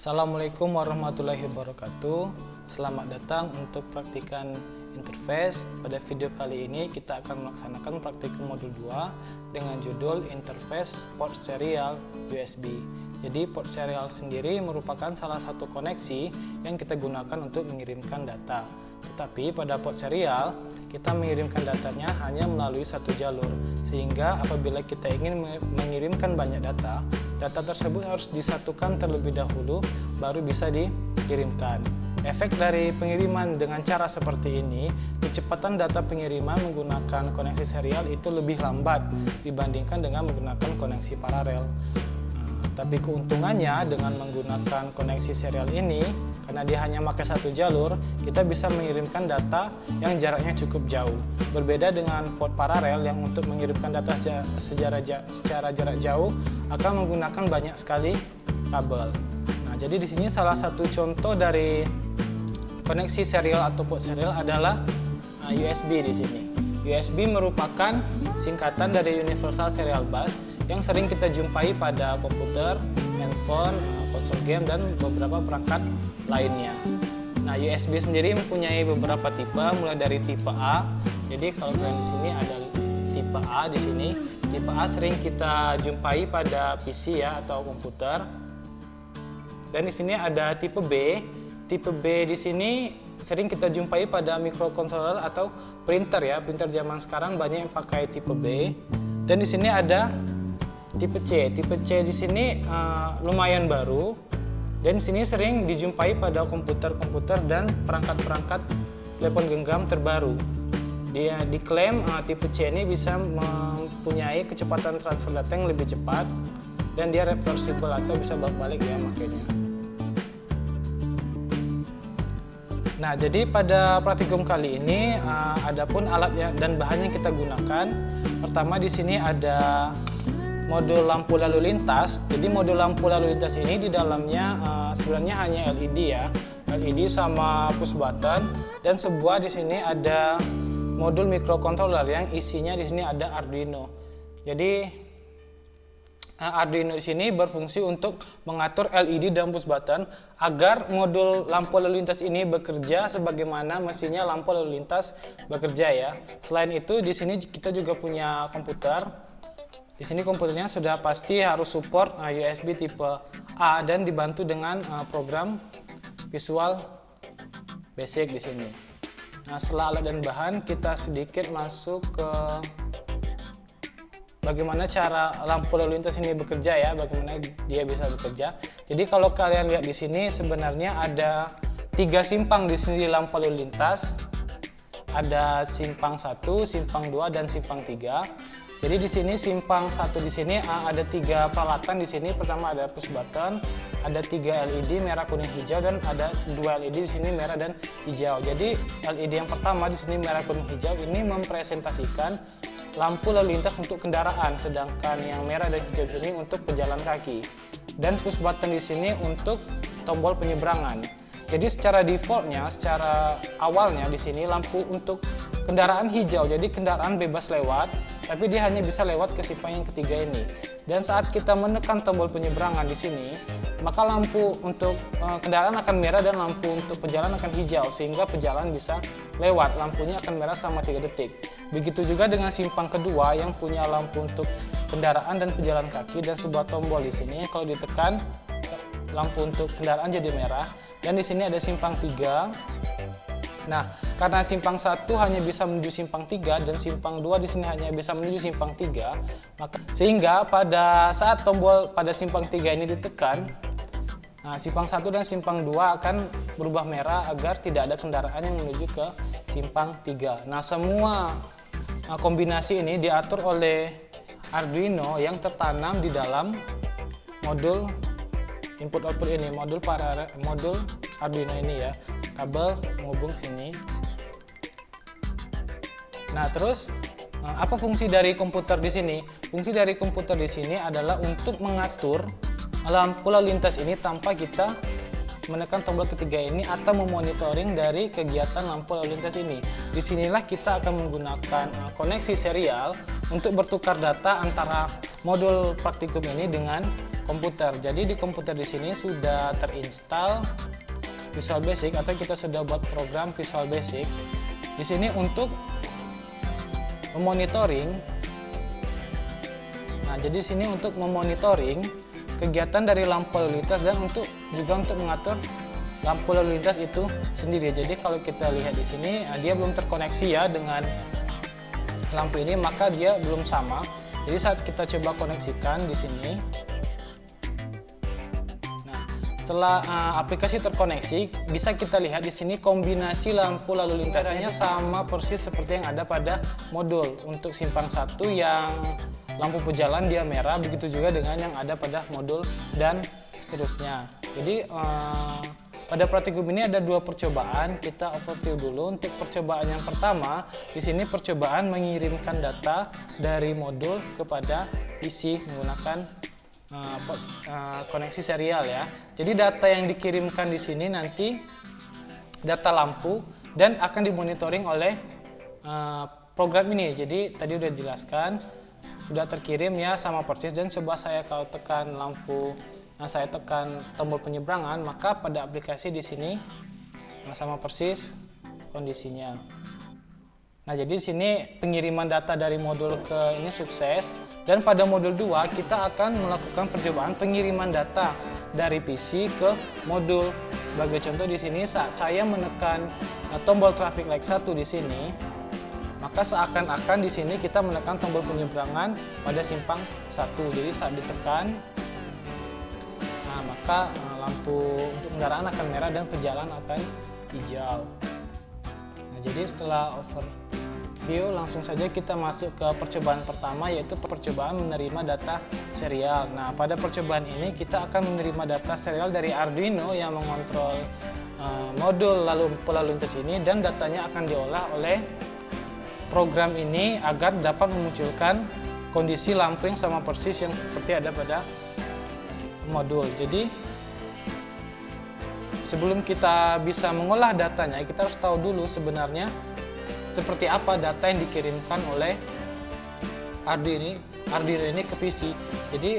Assalamualaikum warahmatullahi wabarakatuh. Selamat datang untuk praktikan interface. Pada video kali ini kita akan melaksanakan praktikum modul 2 dengan judul interface port serial USB. Jadi port serial sendiri merupakan salah satu koneksi yang kita gunakan untuk mengirimkan data. Tetapi pada port serial kita mengirimkan datanya hanya melalui satu jalur, sehingga apabila kita ingin mengirimkan banyak data, data tersebut harus disatukan terlebih dahulu baru bisa dikirimkan. Efek dari pengiriman dengan cara seperti ini, kecepatan data pengiriman menggunakan koneksi serial itu lebih lambat dibandingkan dengan menggunakan koneksi paralel. Tapi keuntungannya dengan menggunakan koneksi serial ini, karena dia hanya pakai satu jalur, kita bisa mengirimkan data yang jaraknya cukup jauh. Berbeda dengan port paralel yang untuk mengirimkan data secara jarak jauh akan menggunakan banyak sekali kabel. Nah, jadi di sini salah satu contoh dari koneksi serial atau port serial adalah USB di sini. USB merupakan singkatan dari Universal Serial Bus yang sering kita jumpai pada komputer, handphone, konsol game, dan beberapa perangkat lainnya. Nah, USB sendiri mempunyai beberapa tipe, mulai dari tipe A. Jadi kalau kalian di sini ada tipe A di sini. Tipe A sering kita jumpai pada PC ya atau komputer. Dan di sini ada tipe B. Tipe B di sini sering kita jumpai pada microcontroller atau printer ya. Printer zaman sekarang banyak yang pakai tipe B. Dan di sini ada tipe C. Tipe C di sini lumayan baru, dan di sini sering dijumpai pada komputer-komputer dan perangkat-perangkat telepon genggam terbaru. Dia diklaim tipe C ini bisa mempunyai kecepatan transfer data yang lebih cepat, dan dia reversible atau bisa balik-balik ya makanya. Nah, jadi pada praktikum kali ini adapun alat dan bahan yang kita gunakan. Pertama di sini ada modul lampu lalu lintas. Jadi modul lampu lalu lintas ini di dalamnya sebenarnya hanya LED ya, LED sama push button, dan sebuah di sini ada modul microcontroller yang isinya di sini ada Arduino. Jadi Arduino di sini berfungsi untuk mengatur LED dan push button agar modul lampu lalu lintas ini bekerja sebagaimana mesinnya lampu lalu lintas bekerja ya. Selain itu di sini kita juga punya komputer. Di sini komputernya sudah pasti harus support USB tipe A dan dibantu dengan program Visual Basic di sini. Nah, setelah alat dan bahan, kita sedikit masuk ke bagaimana cara lampu lalu lintas ini bekerja ya, bagaimana dia bisa bekerja. Jadi kalau kalian lihat di sini sebenarnya ada 3 simpang di sini lampu lalu lintas. Ada simpang 1, simpang 2, dan simpang 3. Jadi di sini simpang 1 di sini ada 3 peralatan di sini. Pertama ada push button, ada 3 LED merah, kuning, hijau, dan ada 2 LED di sini merah dan hijau. Jadi LED yang pertama di sini merah, kuning, hijau ini mempresentasikan lampu lalu lintas untuk kendaraan, sedangkan yang merah dan hijau di sini untuk pejalan kaki. Dan push button di sini untuk tombol penyeberangan. Jadi secara defaultnya, secara awalnya di sini lampu untuk kendaraan hijau, jadi kendaraan bebas lewat, tapi dia hanya bisa lewat ke simpang yang ketiga ini. Dan saat kita menekan tombol penyeberangan di sini, maka lampu untuk kendaraan akan merah dan lampu untuk pejalan akan hijau, sehingga pejalan bisa lewat. Lampunya akan merah selama 3 detik. Begitu juga dengan simpang kedua yang punya lampu untuk kendaraan dan pejalan kaki dan sebuah tombol di sini. Kalau ditekan, lampu untuk kendaraan jadi merah. Dan di sini ada simpang 3. Nah, karena simpang 1 hanya bisa menuju simpang 3 dan simpang 2 di sini hanya bisa menuju simpang 3, maka sehingga pada saat tombol pada simpang 3 ini ditekan, simpang 1 dan simpang 2 akan berubah merah agar tidak ada kendaraan yang menuju ke simpang 3. Nah, semua kombinasi ini diatur oleh Arduino yang tertanam di dalam modul input output ini, modul Arduino ini ya. Kabel menghubung sini. Nah, terus apa fungsi dari komputer di sini? Fungsi dari komputer di sini adalah untuk mengatur lampu lalu lintas ini tanpa kita menekan tombol ketiga ini atau memonitoring dari kegiatan lampu lalu lintas ini. Disinilah kita akan menggunakan koneksi serial untuk bertukar data antara modul praktikum ini dengan komputer. Jadi di komputer di sini sudah terinstall Visual Basic atau kita sudah buat program Visual Basic. Di sini untuk memonitoring. Nah, jadi di sini untuk memonitoring kegiatan dari lampu lalu lintas dan juga untuk mengatur lampu lalu lintas itu sendiri. Jadi kalau kita lihat di sini, dia belum terkoneksi ya dengan lampu ini, maka dia belum sama. Jadi saat kita coba koneksikan di sini, nah setelah aplikasi terkoneksi, bisa kita lihat di sini kombinasi lampu lalu lintasnya sama persis seperti yang ada pada modul. Untuk simpang 1 yang lampu pejalan dia merah, begitu juga dengan yang ada pada modul dan seterusnya. Jadi pada praktikum ini ada 2 percobaan, kita overview dulu. Untuk percobaan yang pertama, di sini percobaan mengirimkan data dari modul kepada PC menggunakan koneksi serial ya. Jadi data yang dikirimkan di sini nanti data lampu dan akan dimonitoring oleh program ini. Jadi tadi udah dijelaskan, sudah terkirim ya sama persis, dan coba saya kalau tekan lampu, saya tekan tombol penyeberangan, maka pada aplikasi di sini sama persis kondisinya. Nah, jadi di sini pengiriman data dari modul ke ini sukses, dan pada modul 2 kita akan melakukan percobaan pengiriman data dari PC ke modul. Sebagai contoh di sini saat saya menekan tombol traffic light 1 di sini, maka seakan-akan di sini kita menekan tombol penyeberangan pada simpang 1. Jadi saat ditekan, maka lampu untuk kendaraan akan merah dan pejalan akan hijau. Nah, jadi setelah overview, langsung saja kita masuk ke percobaan pertama, yaitu percobaan menerima data serial. Nah, pada percobaan ini kita akan menerima data serial dari Arduino yang mengontrol modul lalu lintas ini, dan datanya akan diolah oleh program ini agar dapat memunculkan kondisi lampu yang sama persis yang seperti ada pada modul. Jadi sebelum kita bisa mengolah datanya, kita harus tahu dulu sebenarnya seperti apa data yang dikirimkan oleh Arduino ini ke PC. Jadi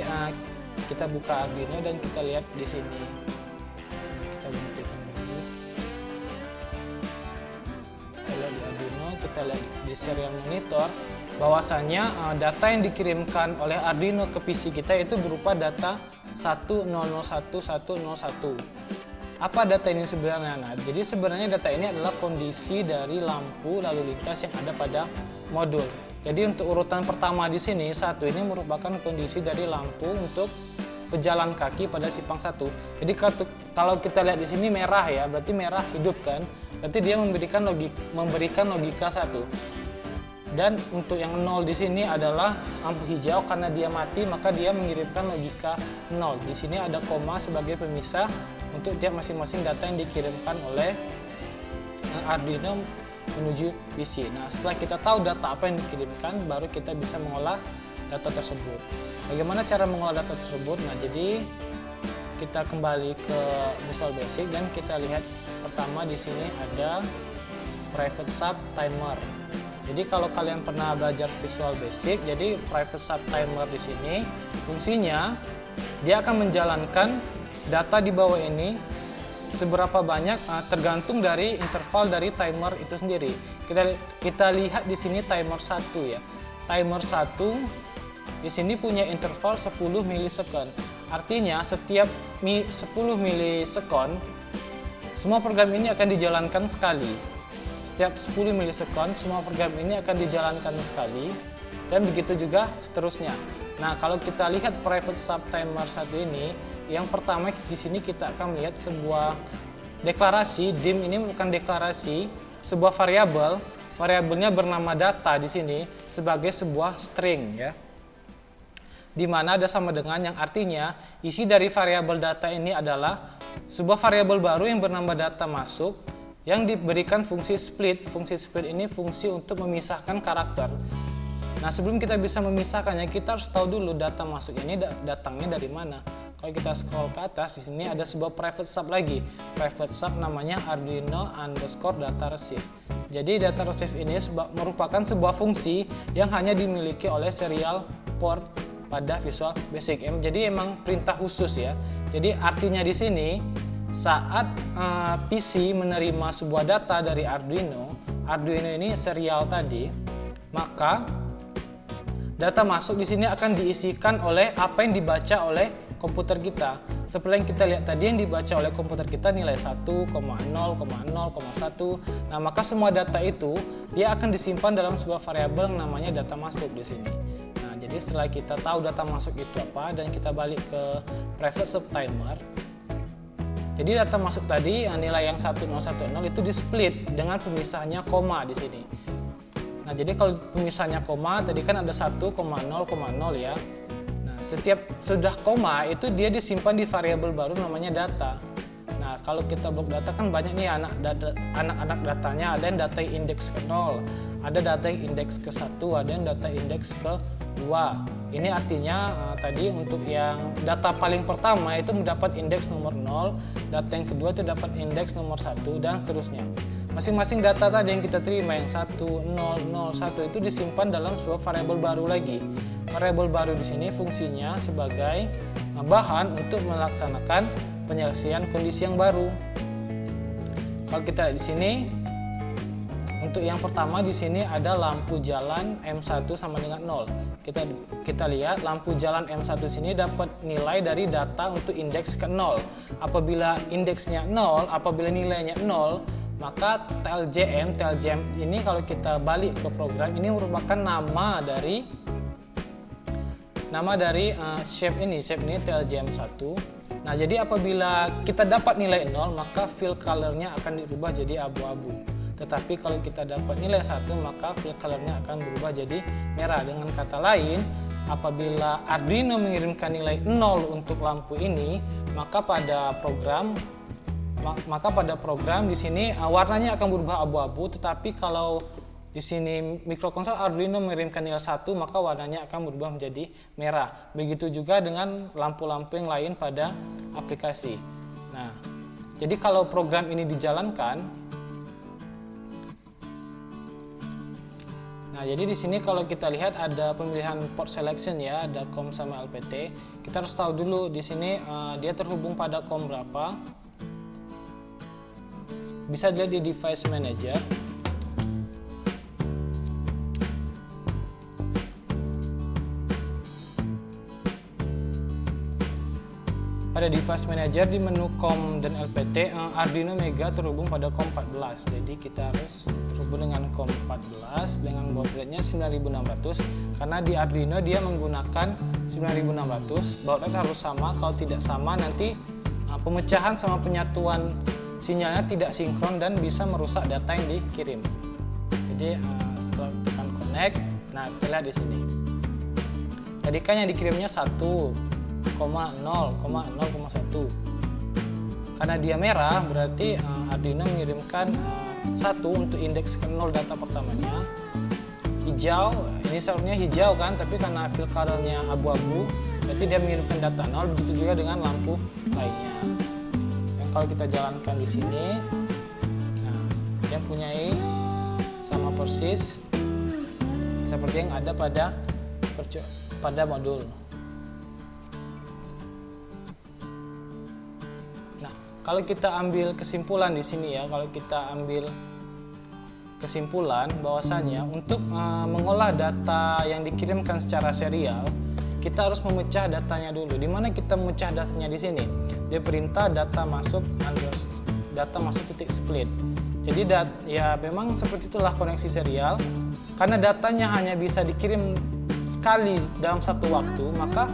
kita buka Arduino dan kita lihat di sini. Kita bunyikan dulu. Kita lihat di Arduino, kita lihat di serial monitor, bahwasanya data yang dikirimkan oleh Arduino ke PC kita itu berupa data 10011001. Apa data ini sebenarnya? Nah, jadi sebenarnya data ini adalah kondisi dari lampu lalu lintas yang ada pada modul. Jadi untuk urutan pertama di sini, 1 ini merupakan kondisi dari lampu untuk pejalan kaki pada simpang 1. Jadi kalau kita lihat di sini merah ya, berarti merah hidup kan? Berarti dia memberikan logika 1. Dan untuk yang 0 di sini adalah lampu hijau, karena dia mati maka dia mengirimkan logika 0. Di sini ada koma sebagai pemisah untuk tiap masing-masing data yang dikirimkan oleh Arduino menuju PC. Nah, setelah kita tahu data apa yang dikirimkan, baru kita bisa mengolah data tersebut. Bagaimana cara mengolah data tersebut? Nah, jadi kita kembali ke Visual Basic dan kita lihat pertama di sini ada private sub timer. Jadi kalau kalian pernah belajar Visual Basic, jadi private sub timer di sini fungsinya dia akan menjalankan data di bawah ini seberapa banyak tergantung dari interval dari timer itu sendiri. Kita lihat di sini timer 1 ya. Timer 1 di sini punya interval 10 milisekund. Artinya setiap 10 milisekund semua program ini akan dijalankan sekali. Setiap 10 milisekund semua program ini akan dijalankan sekali, dan begitu juga seterusnya. Nah, kalau kita lihat private sub timer 1 ini, yang pertama di sini kita akan melihat sebuah deklarasi. Dim ini merupakan deklarasi sebuah variabel. Variabelnya bernama data di sini sebagai sebuah string ya. Di mana ada sama dengan, yang artinya isi dari variabel data ini adalah sebuah variabel baru yang bernama data masuk, yang diberikan fungsi split. Fungsi split ini fungsi untuk memisahkan karakter. Nah, sebelum kita bisa memisahkannya, kita harus tahu dulu data masuk ini datangnya dari mana. Kalau kita scroll ke atas, di sini ada sebuah private sub lagi. Private sub namanya Arduino underscore data receive. Jadi data receive ini merupakan sebuah fungsi yang hanya dimiliki oleh serial port pada Visual Basic. Jadi emang perintah khusus ya. Jadi artinya di sini saat PC menerima sebuah data dari Arduino ini serial tadi, maka data masuk di sini akan diisikan oleh apa yang dibaca oleh komputer kita. Seperti yang kita lihat tadi, yang dibaca oleh komputer kita nilai 1,0,0,1. Nah, maka semua data itu dia akan disimpan dalam sebuah variabel yang namanya data masuk di sini. Nah, jadi setelah kita tahu data masuk itu apa dan kita balik ke private subtimer. Jadi data masuk tadi nilai yang 1010 itu di-split dengan pemisahnya koma di sini. Nah, jadi kalau pemisahnya koma tadi kan ada 1,0,0 ya. Setiap sudah koma itu dia disimpan di variabel baru namanya data. Nah, kalau kita blok data kan banyak nih anak-anak datanya, ada yang data indeks ke 0, ada data yang indeks ke 1, ada yang data indeks ke 2. Ini artinya tadi untuk yang data paling pertama itu mendapat indeks nomor 0, data yang kedua itu dapat indeks nomor 1 dan seterusnya. Masing-masing data tadi yang kita terima yang 1001 itu disimpan dalam sebuah variabel baru lagi. Variabel baru di sini fungsinya sebagai bahan untuk melaksanakan penyelesaian kondisi yang baru. Kalau kita lihat di sini, untuk yang pertama di sini ada lampu jalan M1 sama dengan 0. Kita lihat lampu jalan M1 sini dapat nilai dari data untuk indeks ke 0. Apabila indeksnya 0, apabila nilainya 0, maka TLJM ini kalau kita balik ke program ini merupakan nama dari shape ini TLJM1. Nah, jadi apabila kita dapat nilai 0, maka fill color-nya akan dirubah jadi abu-abu. Tetapi kalau kita dapat nilai 1, maka fill color-nya akan berubah jadi merah. Dengan kata lain, apabila Arduino mengirimkan nilai 0 untuk lampu ini, maka pada program di sini warnanya akan berubah abu-abu, tetapi kalau di sini mikrokonsol Arduino mengirimkan nilai 1, maka warnanya akan berubah menjadi merah. Begitu juga dengan lampu-lampu yang lain pada aplikasi. Nah, jadi kalau program ini dijalankan, nah jadi di sini kalau kita lihat ada pemilihan port selection ya, ada COM sama LPT. Kita harus tahu dulu di sini dia terhubung pada COM berapa. Bisa dilihat di device manager. Pada device manager di menu COM dan LPT, Arduino Mega terhubung pada COM 14. Jadi kita harus terhubung dengan COM 14 dengan baud rate-nya 9600. Karena di Arduino dia menggunakan 9600, baud rate harus sama. Kalau tidak sama nanti pemecahan sama penyatuan sinyalnya tidak sinkron dan bisa merusak data yang dikirim. Jadi setelah tekan connect, nah kita lihat di sini. Tadi kan yang dikirimnya 1,0,0,1. Karena dia merah berarti Arduino mengirimkan 1 untuk indeks ke 0 data pertamanya. Hijau, ini seharusnya hijau kan, tapi karena fill color-nya abu-abu, berarti dia mengirimkan data 0. Begitu juga dengan lampu lainnya. Kalau kita jalankan di sini, nah, dia mempunyai sama persis seperti yang ada pada modul. Nah, kalau kita ambil kesimpulan di sini ya, kalau kita ambil kesimpulan bahwasanya untuk mengolah data yang dikirimkan secara serial, kita harus memecah datanya dulu. Di mana kita memecah datanya di sini? Dia perintah data masuk titik split. Jadi ya memang seperti itulah koneksi serial. Karena datanya hanya bisa dikirim sekali dalam satu waktu, maka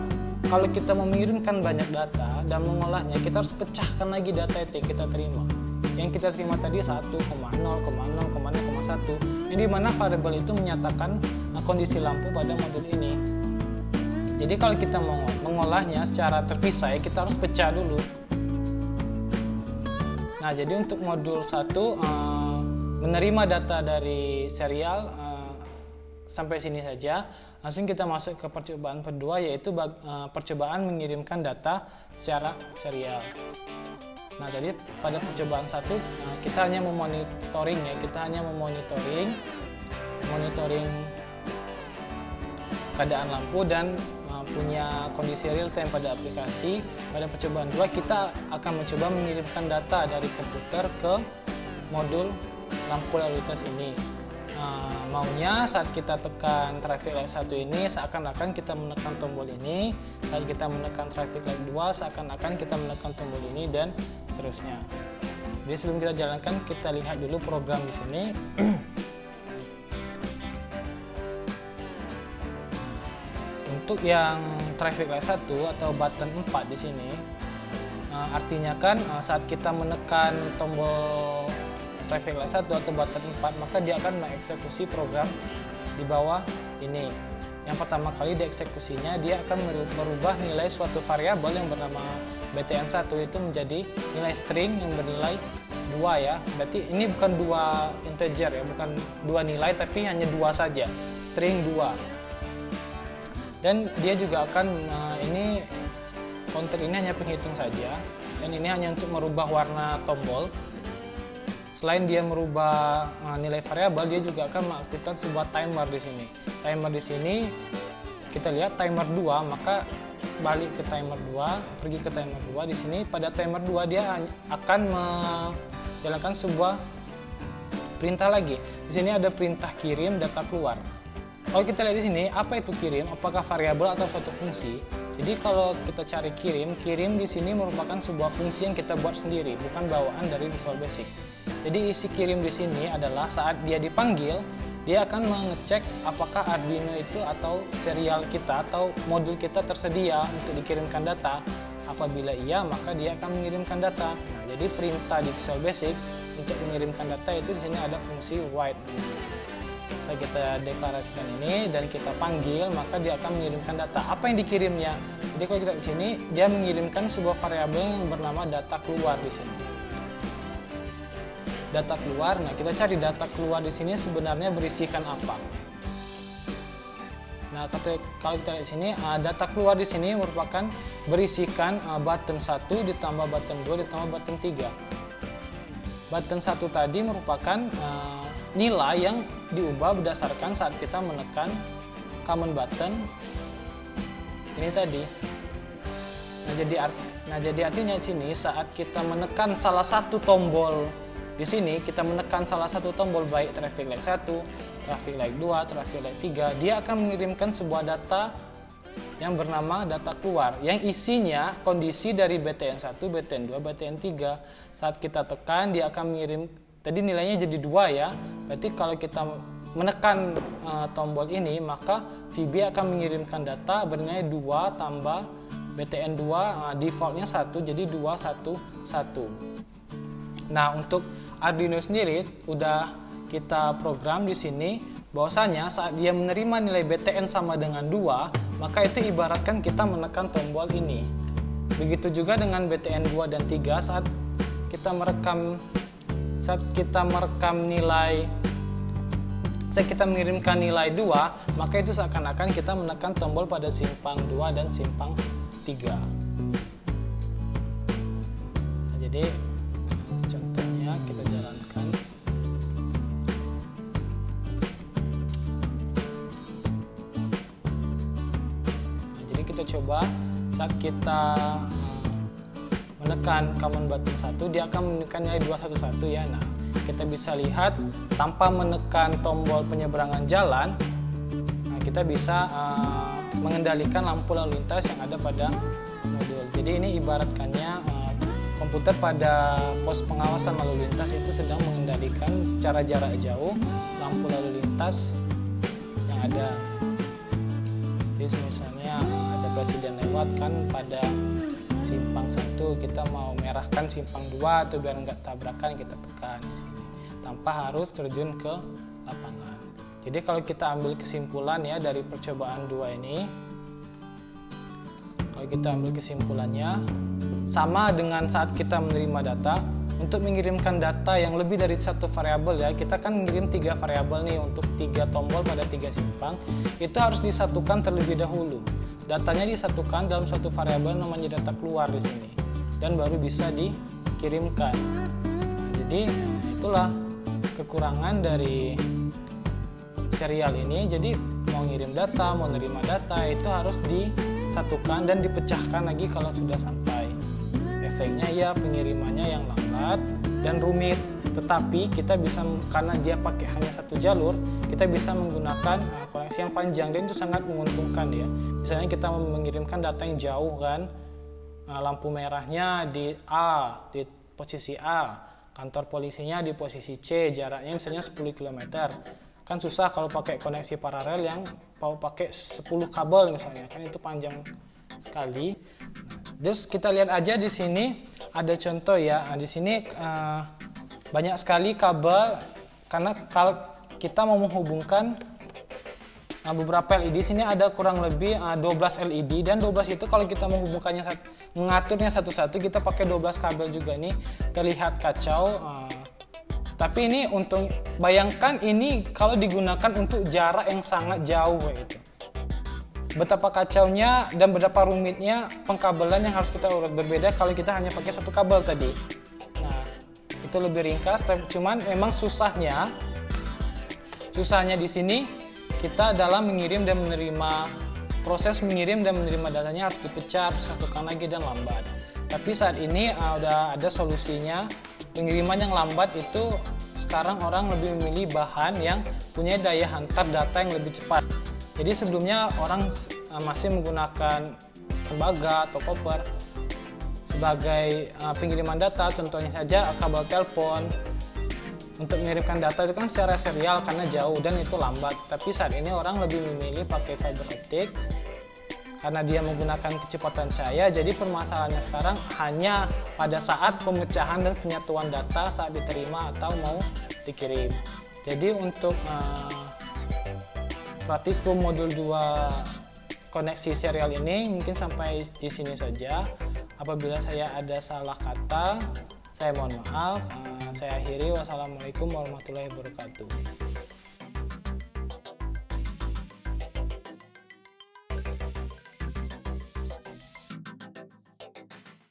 kalau kita mengirimkan banyak data dan mengolahnya, kita harus pecahkan lagi data yang kita terima. Yang kita terima tadi 1,0,0,0,1, yang dimana variabel itu menyatakan kondisi lampu pada modul ini. Jadi kalau kita mau mengolahnya secara terpisah, kita harus pecah dulu. Nah, jadi untuk modul 1 menerima data dari serial sampai sini saja. Langsung kita masuk ke percobaan kedua, yaitu percobaan mengirimkan data secara serial. Nah, jadi pada percobaan 1 kita hanya memonitoring ya, monitoring keadaan lampu dan punya kondisi real time pada aplikasi. Pada percobaan 2 kita akan mencoba mengirimkan data dari komputer ke modul lampu lalu lintas ini. Maunya saat kita tekan traffic light 1 ini seakan-akan kita menekan tombol ini, saat kita menekan traffic light 2 seakan-akan kita menekan tombol ini, dan seterusnya. Jadi sebelum kita jalankan, kita lihat dulu program di sini. Untuk yang traffic light 1 atau button 4 di sini, artinya kan saat kita menekan tombol traffic light 1 atau button 4, maka dia akan mengeksekusi program di bawah ini. Yang pertama kali dieksekusinya, dia akan merubah nilai suatu variabel yang bernama btn1 itu menjadi nilai string yang bernilai 2 ya. Berarti ini bukan 2 integer ya, bukan 2 nilai, tapi hanya 2 saja, string 2. Dan dia juga akan ini counter ini hanya penghitung saja, dan ini hanya untuk merubah warna tombol. Selain dia merubah nilai variabel, dia juga akan mengaktifkan sebuah timer di sini. Timer di sini kita lihat timer 2, maka balik ke timer 2, pergi ke timer 2. Di sini pada timer 2 dia akan menjalankan sebuah perintah lagi. Di sini ada perintah kirim data keluar. Kalau kita lihat di sini, apa itu kirim? Apakah variabel atau suatu fungsi? Jadi kalau kita cari kirim di sini merupakan sebuah fungsi yang kita buat sendiri, bukan bawaan dari Visual Basic. Jadi isi kirim di sini adalah saat dia dipanggil, dia akan mengecek apakah Arduino itu atau serial kita atau modul kita tersedia untuk dikirimkan data. Apabila iya, maka dia akan mengirimkan data. Nah, jadi perintah di Visual Basic untuk mengirimkan data itu di sini ada fungsi write. Setelah kita deklarasikan ini dan kita panggil, maka dia akan mengirimkan data. Apa yang dikirimnya? Jadi kalau kita di sini, dia mengirimkan sebuah variabel yang bernama data keluar di sini. Data keluar. Nah, kita cari data keluar di sini sebenarnya berisikan apa. Nah, kalau kita lihat di sini, data keluar di sini merupakan berisikan button 1 ditambah button 2 ditambah button 3. Button 1 tadi merupakan nilai yang diubah berdasarkan saat kita menekan command button ini tadi. Nah, jadi artinya di sini saat kita menekan salah satu tombol di sini, kita menekan salah satu tombol baik traffic light 1, traffic light 2, traffic light 3, dia akan mengirimkan sebuah data yang bernama data keluar yang isinya kondisi dari BTN1, BTN2, BTN3. Saat kita tekan, dia akan mengirim, tadi nilainya jadi 2 ya. Berarti kalau kita menekan tombol ini, maka VB akan mengirimkan data bernilai 2 tambah BTN2, defaultnya 1, jadi 2, 1, 1. Nah, untuk Arduino sendiri udah kita program di sini bahwasanya saat dia menerima nilai BTN sama dengan 2, maka itu ibaratkan kita menekan tombol ini. Begitu juga dengan BTN 2 dan 3, saat kita mengirimkan nilai 2, maka itu seakan-akan kita menekan tombol pada simpang 2 dan simpang 3. Nah, jadi contohnya kita jalankan. Nah, jadi kita coba saat kita menekan command button 1, dia akan menekan nilai 211 ya. Nah, kita bisa lihat tanpa menekan tombol penyeberangan jalan, nah, kita bisa mengendalikan lampu lalu lintas yang ada pada modul. Jadi ini ibaratkannya komputer pada pos pengawasan lalu lintas itu sedang mengendalikan secara jarak jauh lampu lalu lintas yang ada. Jadi misalnya ada presiden lewat kan pada simpang 1, kita mau merahkan simpang 2 atau biar nggak tabrakan, kita tekan di sini tanpa harus terjun ke lapangan. Jadi kalau kita ambil kesimpulan ya dari percobaan 2 ini, kalau kita ambil kesimpulannya sama dengan saat kita menerima data. Untuk mengirimkan data yang lebih dari satu variabel ya, kita kan mengirim 3 variabel nih untuk 3 tombol pada 3 simpang, itu harus disatukan terlebih dahulu. Datanya disatukan dalam suatu variabel namanya data keluar di sini, dan baru bisa dikirimkan. Jadi itulah kekurangan dari serial ini. Jadi mau ngirim data, mau nerima data itu harus disatukan dan dipecahkan lagi kalau sudah sampai. Efeknya ya pengirimannya yang lambat dan rumit, tetapi kita bisa, karena dia pakai hanya satu jalur, kita bisa menggunakan koneksi yang panjang dan itu sangat menguntungkan ya. Misalnya kita mengirimkan data yang jauh kan, lampu merahnya di A, di posisi A, kantor polisinya di posisi C, jaraknya misalnya 10 km. Kan susah kalau pakai koneksi paralel yang mau pakai 10 kabel misalnya, kan itu panjang sekali. Terus kita lihat aja di sini ada contoh ya. Di sini banyak sekali kabel, karena kalau kita mau menghubungkan beberapa LED, sini ada kurang lebih 12 LED, dan 12 itu kalau kita menghubungkannya, mengaturnya satu-satu, kita pakai 12 kabel juga. Nih terlihat kacau, tapi ini untuk, bayangkan ini kalau digunakan untuk jarak yang sangat jauh itu. Betapa kacaunya dan betapa rumitnya pengkabelan yang harus kita urut, berbeda kalau kita hanya pakai satu kabel tadi. Nah, itu lebih ringkas, cuman memang susahnya di sini kita dalam mengirim dan menerima, proses mengirim dan menerima datanya harus dipecah, disatukan lagi dan lambat. Tapi saat ini udah ada solusinya. Pengiriman yang lambat itu sekarang orang lebih memilih bahan yang punya daya hantar data yang lebih cepat. Jadi sebelumnya orang masih menggunakan tembaga atau koper sebagai pengiriman data, contohnya saja kabel telepon. Untuk mengirimkan data itu kan secara serial karena jauh dan itu lambat. Tapi saat ini orang lebih memilih pakai fiber optik karena dia menggunakan kecepatan cahaya. Jadi permasalahannya sekarang hanya pada saat pemecahan dan penyatuan data saat diterima atau mau dikirim. Jadi untuk praktikum modul 2 koneksi serial ini mungkin sampai di sini saja. Apabila saya ada salah kata, saya mohon maaf. Saya akhiri. Wassalamualaikum warahmatullahi wabarakatuh.